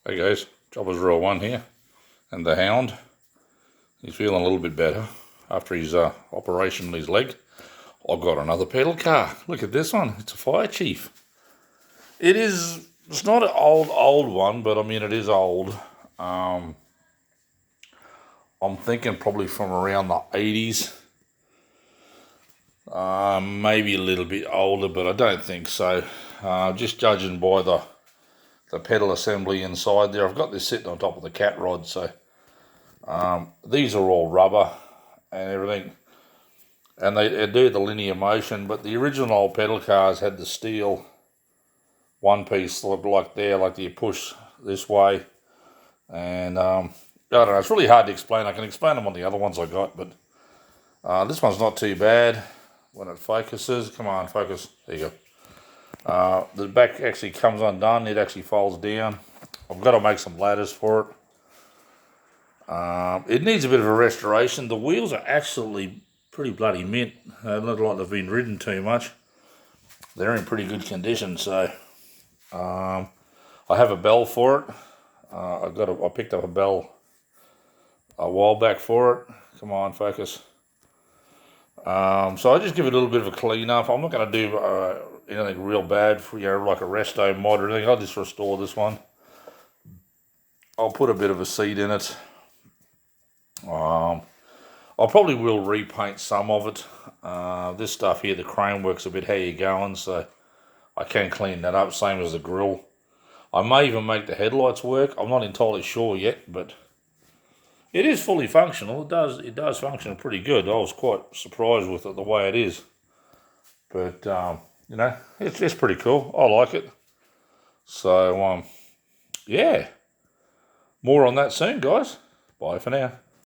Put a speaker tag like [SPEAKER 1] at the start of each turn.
[SPEAKER 1] Hey guys, Choppers Real One here, and the hound. He's feeling a little bit better after his operation on his leg. I've got another pedal car. Look at this one. It's a Fire Chief. It's not an old one, but I mean it is old. I'm thinking probably from around the 80s. Maybe a little bit older, but I don't think so. Just judging by the pedal assembly inside there. I've got this sitting on top of the cat rod, so these are all rubber and everything, and they do the linear motion, but the original old pedal cars had the steel one piece like there, like you push this way, and I don't know, it's really hard to explain. I can explain them on the other ones I got, but this one's not too bad when it focuses. Come on, focus. There you go. The back actually comes undone. It actually folds down. I've got to make some ladders for it. It needs a bit of a restoration. The wheels are actually pretty bloody mint. They look like they've been ridden too much. They're in pretty good condition, so I have a bell for it. I picked up a bell a while back for it. Come on, focus. So I just give it a little bit of a clean up. I'm not going to do anything real bad for like a resto mod or anything. I'll just restore this one. I'll put a bit of a seat in it. I probably will repaint some of it. This stuff here, the chrome work's a bit how you going, so I can clean that up, same as the grille. I may even make the headlights work. I'm not entirely sure yet, but it is fully functional. It does function pretty good. I was quite surprised with it the way it is. But it's pretty cool. I like it. So yeah. More on that soon, guys. Bye for now.